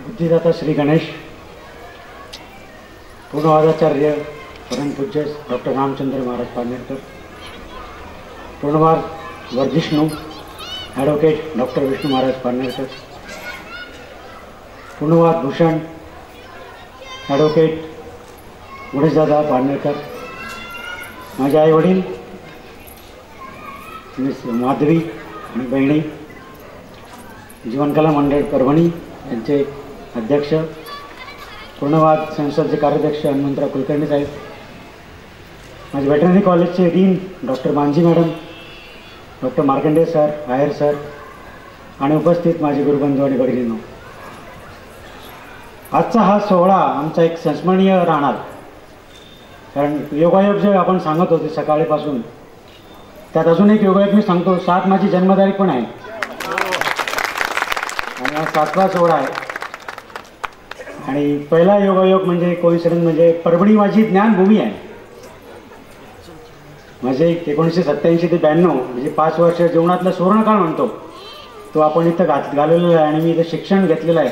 बुद्धिदाता श्री गणेश, पूर्णवादाचार्य परमपूज्य डॉक्टर रामचंद्र महाराज पारनेरकर, पूर्णवाद वर्धिष्णू ॲडव्होकेट डॉक्टर विष्णू महाराज पारनेरकर, पूर्णवाद भूषण ॲडव्होकेट गणेशदादा पारनेरकर, माझे आई वडील मिस माधवी आणि बहिणी, जीवनकला मंडळ परभणी यांचे अध्यक्ष, पूर्णवाद संस्थेचे कार्याध्यक्ष हनुमंतराव कुलकर्णी साहेब, माझे वेटरनरी कॉलेजचे dean doctor Manjhi madam, doctor Markande sir, Iyer sir आणि उपस्थित माझे गुरुबंधू आणि भगिनींनो, आजचा हा सोहळा आमचा एक संस्मरणीय राहणार. कारण योगायोग जे आपण सांगत होते सकाळीपासून, त्यात अजून एक योगायोग मी सांगतो. 7 माझी जन्मतारीख पण आहे आणि हा 7वा सोहळा आहे. आणि पहिला योगायोग म्हणजे कोइन्सिडन्स म्हणजे परभणी माझी ज्ञानभूमी आहे. माझे 1987 ते 92 म्हणजे 5 वर्ष जीवनातला सुवर्णकाळ म्हणतो तो आपण इथं घालवलेला आहे. आणि मी इथं शिक्षण घेतलेलं आहे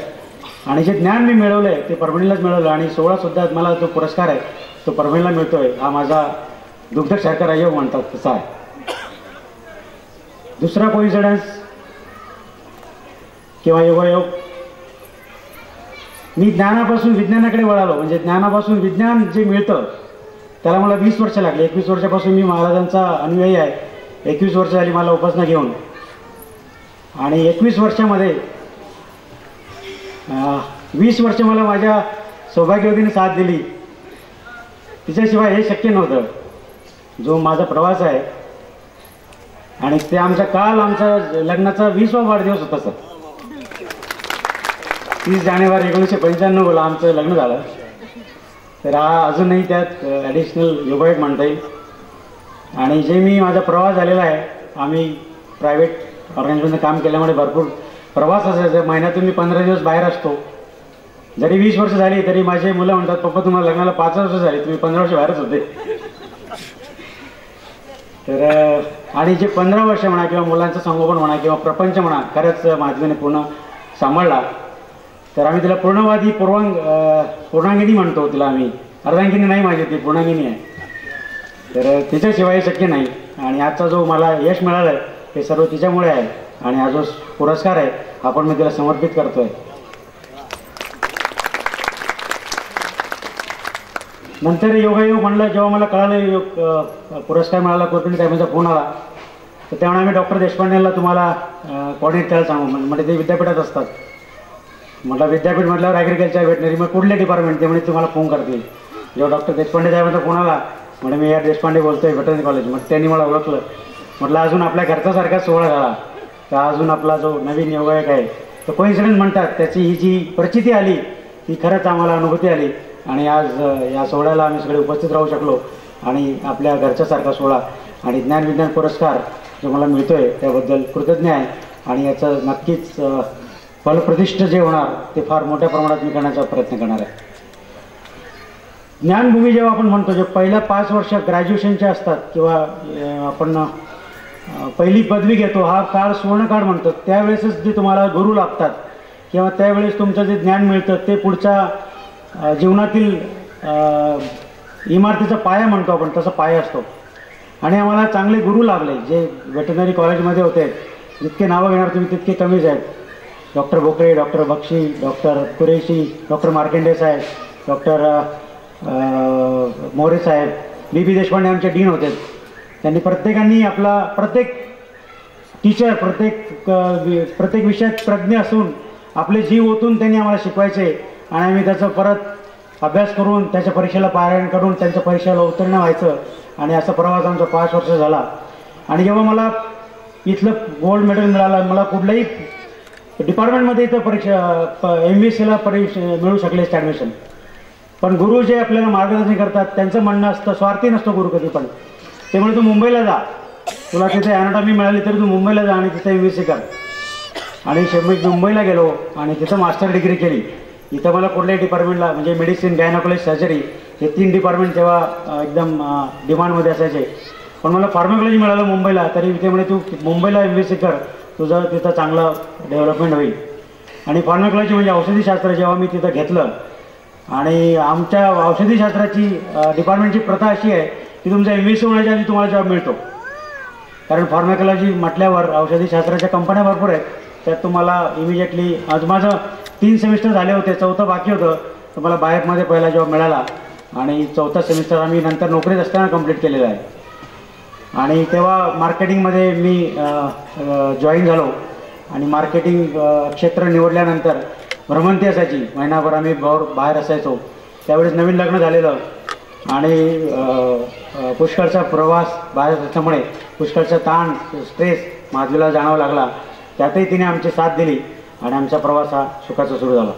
आणि जे ज्ञान मी मिळवलं आहे ते परभणीलाच मिळवलं. आणि सोहळासुद्धा मला जो पुरस्कार आहे तो परभणीला मिळतो आहे. हा माझा दुग्धशर्करा योग म्हणतात तसा आहे. दुसरा कोइन्सिडन्स किंवा योगायोग, मी ज्ञानापासून विज्ञानाकडे वळालो. म्हणजे ज्ञानापासून विज्ञान जे मिळतं त्याला मला 20 वर्ष लागली. 21 वर्षापासून मी महाराजांचा अनुयायी आहे. 21 वर्ष झाली मला उपासना घेऊन. आणि 21 वर्षामध्ये 20 वर्ष मला माझ्या सौभाग्यवतीने साथ दिली. तिच्याशिवाय हे शक्य नव्हतं. जो माझा प्रवास आहे आणि ते आमचा काल आमचा लग्नाचा 20वा वाढदिवस होता सर. 30 जानेवारी 1995 आमचं लग्न झालं. तर हा अजूनही त्यात ॲडिशनल योगायोग म्हणता येईल. आणि जे मी माझा प्रवास झालेला आहे, आम्ही प्रायव्हेट ऑर्गनायझेशनचं काम केल्यामुळे भरपूर प्रवास असायचा. महिन्यातून मी 15 दिवस बाहेर असतो. जरी 20 वर्ष झाली तरी माझे मुलं म्हणतात, पप्पा तुम्हाला लग्नाला 5 वर्ष झाली, तुम्ही 15 वर्ष बाहेरच होते. तर आणि जे 15 वर्ष म्हणा किंवा मुलांचं संगोपन म्हणा किंवा प्रपंच म्हणा खरंच माधवीने पूर्ण सांभाळला. तर आम्ही तिला पूर्णवादी पूर्णांगिनी म्हणतो. तिला आम्ही अर्धांगिनी नाही, माझी ती पूर्णांगिनी आहे. तर तिच्याशिवाय शक्य नाही. आणि आजचा जो मला यश मिळालं आहे हे सर्व तिच्यामुळे आहे. आणि हा जो पुरस्कार आहे आपण मी तिला समर्पित करतोय. नंतर योगायोग म्हणलं, जेव्हा मला कळालं पुरस्कार मिळाला, कोकणी साहेबांचा फोन आला, तर त्यामुळे आम्ही डॉक्टर देशपांडेला तुम्हाला कोऑर्डिनेट करायला सांगू. म्हणजे ते विद्यापीठात असतात. म्हटलं विद्यापीठ म्हटल्यावर ॲग्रिकल्चर, वेटनरी, मग कुठले डिपार्टमेंट ते म्हणजे तुम्हाला फोन करतील. जेव्हा डॉक्टर देशपांडे साहेबांचा फोन आला, म्हणजे मी या देशपांडे बोलतोय वेटरनरी कॉलेज. मग त्यांनी मला ओळखलं. म्हटलं अजून आपल्या घरच्यासारखा सोहळा झाला तर अजून आपला जो नवीन योगायोग आहे तो कोइन्सिडन्स म्हणतात, त्याची ही जी प्रचिती आली ती खरंच आम्हाला अनुभूती आली. आणि आज या सोहळ्याला आम्ही सगळे उपस्थित राहू शकलो. आणि आपल्या घरच्यासारखा सोहळा आणि ज्ञान विज्ञान पुरस्कार जो मला मिळतो आहे त्याबद्दल कृतज्ञ आहे. आणि याचं नक्कीच फलप्रतिष्ठ जे होणार ते फार मोठ्या प्रमाणात मी करण्याचा प्रयत्न करणार आहे. ज्ञानभूमी जेव्हा आपण म्हणतो, जे पहिल्या 5 वर्ष ग्रॅज्युएशनचे असतात किंवा आपण पहिली पदवी घेतो, हा काळ सुवर्णकाळ म्हणतो. त्यावेळेसच जे तुम्हाला गुरु लाभतात किंवा त्यावेळेस तुमचं जे ज्ञान मिळतं ते पुढच्या जीवनातील इमारतीचा पाया म्हणतो आपण, तसा पाया असतो. आणि आम्हाला चांगले गुरु लाभले जे वेटरनरी कॉलेजमध्ये होते. जितके नावं घेणार तुम्ही तितके कमीच आहेत. Doctor Bhokare, doctor Bakshi, doctor Qureshi, doctor Markande साहेब, डॉक्टर मोरे साहेब, बी देशपांडे आमचे डीन होते. त्यांनी प्रत्येकांनी आपला प्रत्येक टीचर प्रत्येक विषयात प्रज्ञ असून आपले जीव ओतून त्यांनी आम्हाला शिकवायचे. आणि आम्ही त्याचं परत अभ्यास करून त्याच्या परीक्षेला पारायण करून त्यांच्या परीक्षेला उत्तीर्ण व्हायचं. आणि असा प्रवास आमचा 5 वर्ष झाला. आणि जेव्हा मला इथलं गोल्ड मेडल मिळालं, मला कुठल्याही डिपार्टमेंटमध्ये इथं परीक्षा MBSCला मिळू शकले ॲडमिशन. पण गुरु जे आपल्याला मार्गदर्शन करतात त्यांचं म्हणणं असतं, स्वार्थी नसतो गुरु कधी पण. ते म्हणजे तू मुंबईला जा, तुला तिथे ॲनाटॉमी मिळाली तरी तू मुंबईला जा आणि तिथे MBSC कर. आणि मी मुंबईला गेलो आणि तिथं मास्टर डिग्री केली. इथं मला कुठल्याही डिपार्टमेंटला म्हणजे मेडिसिन, गायनाकोलॉजी, सर्जरी हे 3 डिपार्टमेंट तेव्हा एकदम डिमांडमध्ये असायचे. पण मला फार्माकोलॉजी मिळालं मुंबईला, तरी ते म्हणे तू मुंबईला MBSC कर, तुझं तिथं चांगलं डेव्हलपमेंट होईल. आणि फार्माकॉलॉजी म्हणजे औषधीशास्त्र जेव्हा मी तिथं घेतलं आणि आमच्या औषधीशास्त्राची डिपार्टमेंटची प्रथा अशी आहे की तुमचा MSc होण्याच्या आधी तुम्हाला जॉब मिळतो. कारण फार्माकॉलॉजी म्हटल्यावर औषधीशास्त्राच्या कंपन्या भरपूर आहेत, त्यात तुम्हाला इमिजिएटली आज माझं 3 सेमिस्टर झाले होते, 4थं बाकी होतं, तर मला बायपमध्ये पहिला जॉब मिळाला आणि 4थं सेमिस्टर आम्ही नंतर नोकरीत असताना कंप्लीट केलेलं आहे. आणि तेव्हा मार्केटिंगमध्ये मी जॉईन झालो आणि मार्केटिंग क्षेत्र निवडल्यानंतर भ्रमंती असायची, महिनाभर आम्ही बाहेर असायचो. त्यावेळेस नवीन लग्न झालेलं आणि पुष्कळचा प्रवास बाहेर असल्यामुळे पुष्कळचा ताण स्ट्रेस माधवीला जाणवावा लागला. त्यातही तिने आमची साथ दिली आणि आमचा प्रवास हा सुखाचा सुरू झाला.